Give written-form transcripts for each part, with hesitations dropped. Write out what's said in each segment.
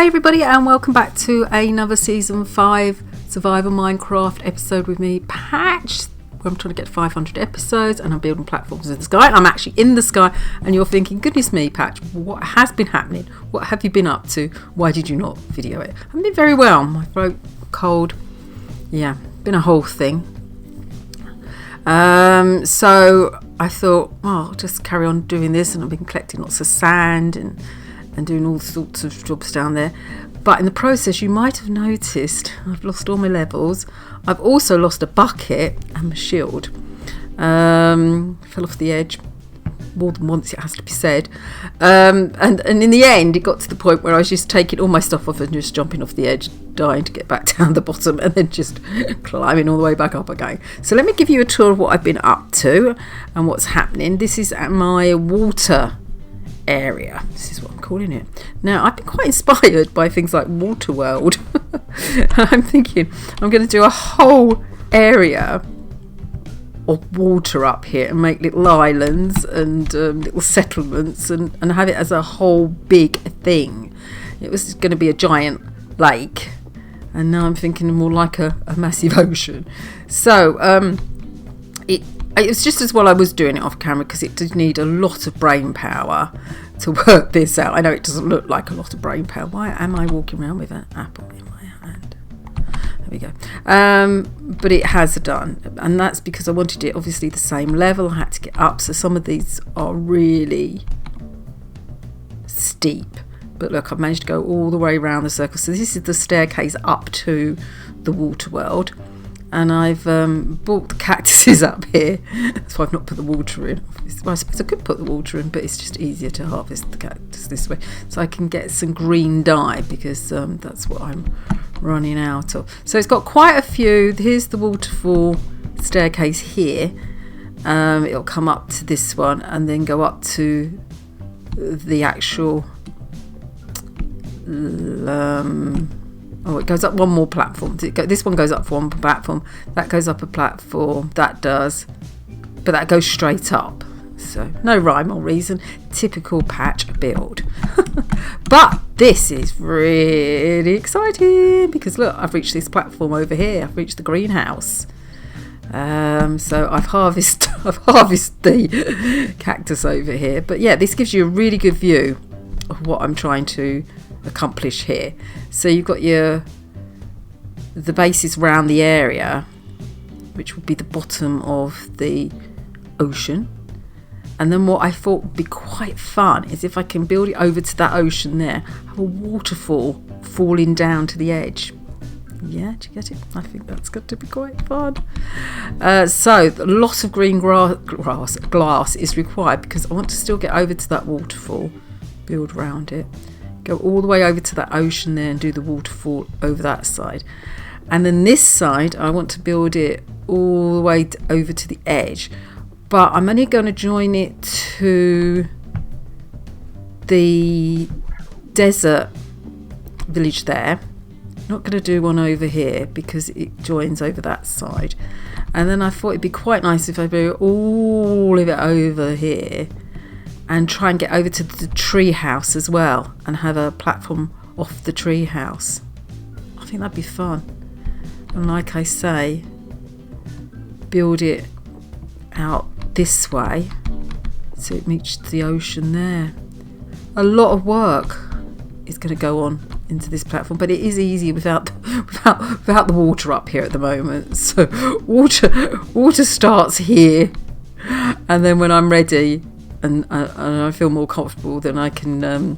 everybody, and welcome back to another season 5 survival Minecraft episode with me, Patch, where I'm trying to get 500 episodes and I'm building platforms in the sky, and I'm actually in the sky. And you're thinking, goodness me, Patch, what has been happening? What have you been up to? Why did you not video it? I've been very well. My throat, cold, yeah, been a whole thing. So I thought, well, I'll just carry on doing this, and I've been collecting lots of sand and doing all sorts of jobs down there. But in the process, you might have noticed I've lost all my levels. I've also lost a bucket and my shield. Fell off the edge more than once, it has to be said. And in the end, it got to the point where I was just taking all my stuff off and just jumping off the edge, dying to get back down the bottom, and then just climbing all the way back up again. So let me give you a tour of what I've been up to and what's happening. This is at my water area. This is what I'm calling it. Now, I've been quite inspired by things like Water World. I'm thinking I'm going to do a whole area of water up here and make little islands and little settlements and have it as a whole big thing. It was going to be a giant lake, and now I'm thinking more like a massive ocean. So it was just as well I was doing it off camera, because it did need a lot of brain power to work this out. I know it doesn't look like a lot of brain power. Why am I walking around with an apple in my hand? There we go. But it has done, and that's because I wanted it obviously the same level. I had to get up, so some of these are really steep. But look, I've managed to go all the way around the circle. So this is the staircase up to the water world. And I've bought the cactuses up here. That's why I've not put the water in. Well, I suppose I could put the water in, but it's just easier to harvest the cactus this way, so I can get some green dye, because that's what I'm running out of. So it's got quite a few. Here's the waterfall staircase here. It'll come up to this one and then go up to the actual it goes up one more platform. This one goes up one platform. That goes up a platform. That does. But that goes straight up. So no rhyme or reason. Typical Patch build. But this is really exciting, because look, I've reached this platform over here. I've reached the greenhouse. So I've harvested the cactus over here. But yeah, this gives you a really good view of what I'm trying to accomplish here. So you've got the bases around the area, which would be the bottom of the ocean. And then what I thought would be quite fun is if I can build it over to that ocean there, have a waterfall falling down to the edge. Yeah, do you get it? I think that's got to be quite fun. So a lot of green glass is required, because I want to still get over to that waterfall, build around it, go all the way over to that ocean there and do the waterfall over that side. And then this side, I want to build it all the way over to the edge. But I'm only going to join it to the desert village there. Not going to do one over here, because it joins over that side. And then I thought it'd be quite nice if I build all of it over here and try and get over to the tree house as well, and have a platform off the tree house. I think that'd be fun. And like I say, build it out this way so it meets the ocean there. A lot of work is going to go on into this platform, but it is easy without the water up here at the moment. So water starts here, and then when I'm ready and I feel more comfortable, then I can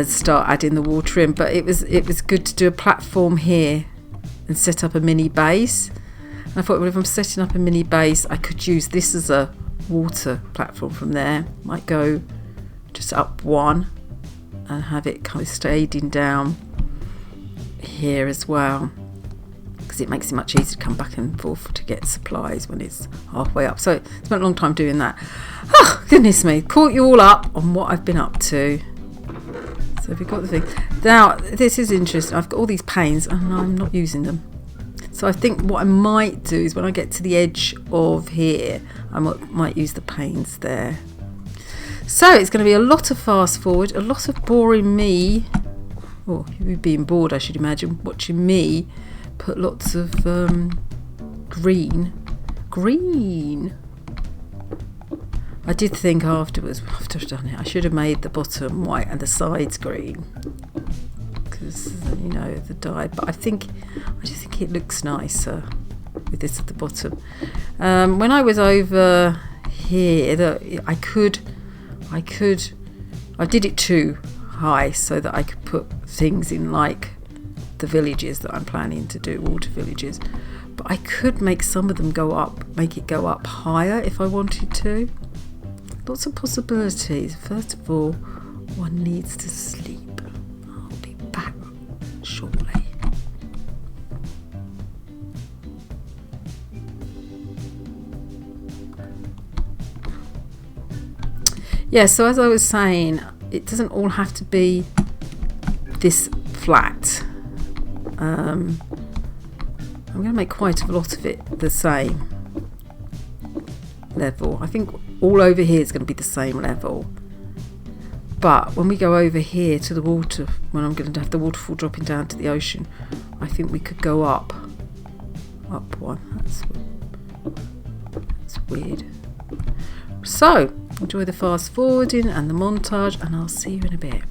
start adding the water in. But it was good to do a platform here and set up a mini base. And I thought, well, if I'm setting up a mini base, I could use this as a water platform from there. Might go just up one and have it kind of staying down here as well, because it makes it much easier to come back and forth to get supplies when it's halfway up. So I spent a long time doing that. Oh, goodness me, caught you all up on what I've been up to. So we've got the thing. Now, this is interesting. I've got all these panes and I'm not using them. So I think what I might do is when I get to the edge of here, I might use the panes there. So it's going to be a lot of fast forward, a lot of boring me or you being bored, I should imagine, watching me put lots of green. I did think afterwards, after I've done it, I should have made the bottom white and the sides green, because you know the dye. But I just think it looks nicer with this at the bottom. When I was over here, I did it too high so that I could put things in like the villages that I'm planning to do, water villages. But I could make some of them make it go up higher if I wanted to. Lots of possibilities. First of all, one needs to sleep. I'll be back shortly. Yeah, so as I was saying, it doesn't all have to be this flat. I'm going to make quite a lot of it the same level. I think all over here is going to be the same level. But when we go over here to the water, when I'm going to have the waterfall dropping down to the ocean, I think we could go up one. That's weird. So, enjoy the fast forwarding and the montage, and I'll see you in a bit.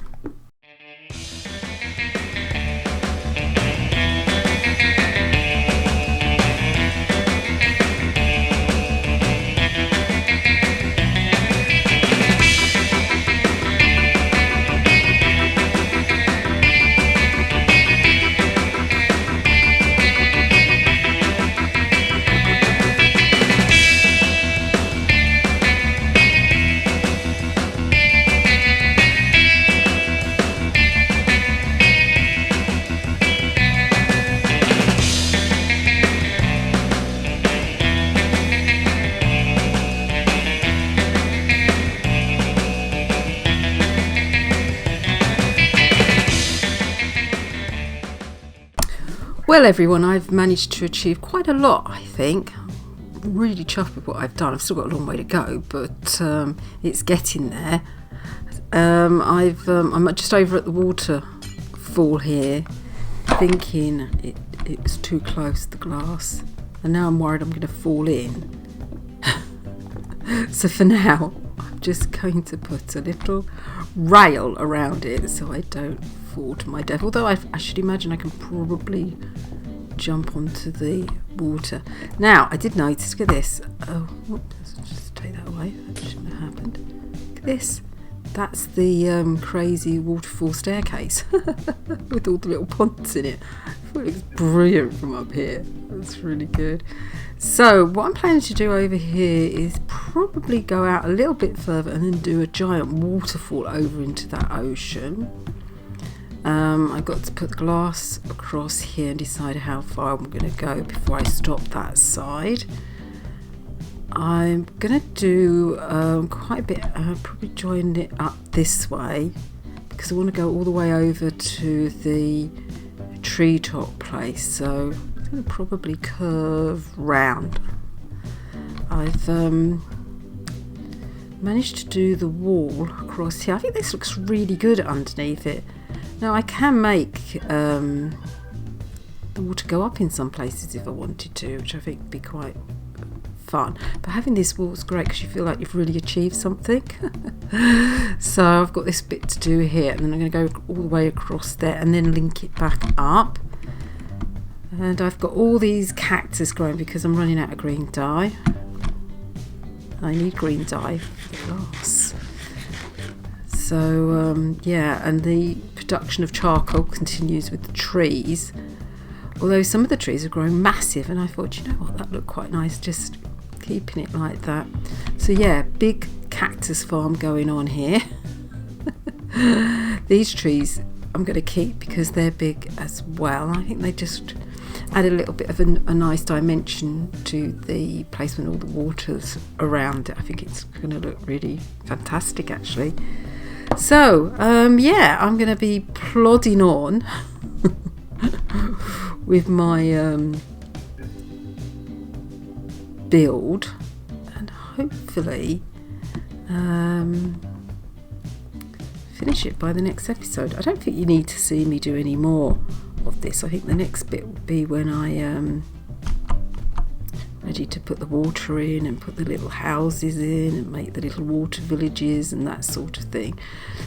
Well everyone, I've managed to achieve quite a lot, I think. I'm really chuffed with what I've done. I've still got a long way to go, but it's getting there. I'm just over at the waterfall here, thinking it was too close to the glass, and now I'm worried I'm going to fall in. So for now, I'm just going to put a little rail around it so I don't fall to my death. Although I should imagine I can probably jump onto the water. Now, I did notice, look at this. Oh, whoops, just take that away. That shouldn't have happened. Look at this. That's the crazy waterfall staircase with all the little ponds in it. I thought it looks brilliant from up here. That's really good. So what I'm planning to do over here is probably go out a little bit further and then do a giant waterfall over into that ocean. I've got to put the glass across here and decide how far I'm going to go before I stop that side. I'm going to do quite a bit, probably join it up this way because I want to go all the way over to the treetop place, so I'm going to probably curve round. I've managed to do the wall across here. I think this looks really good underneath it. Now I can make the water go up in some places if I wanted to, which I think would be quite fun. But having this wall is great because you feel like you've really achieved something. So I've got this bit to do here, and then I'm going to go all the way across there and then link it back up. And I've got all these cactus growing because I'm running out of green dye. I need green dye for the glass. So yeah, and the production of charcoal continues with the trees, although some of the trees are growing massive, and I thought, you know what, that looked quite nice just keeping it like that. So yeah, big cactus farm going on here. These trees I'm going to keep because they're big as well. I think they just add a little bit of a nice dimension to the place when all the water's around it. I think it's going to look really fantastic actually. So yeah, I'm going to be plodding on with my build, and hopefully finish it by the next episode. I don't think you need to see me do any more of this. I think the next bit will be when I am ready to put the water in and put the little houses in and make the little water villages and that sort of thing.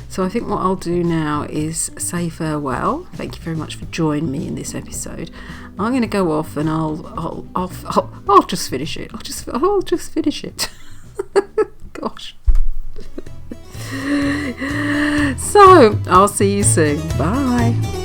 So I think what I'll do now is say farewell. Thank you very much for joining me in this episode. I'm going to go off and I'll just finish it. I'll just finish it. Gosh. So I'll see you soon. Bye.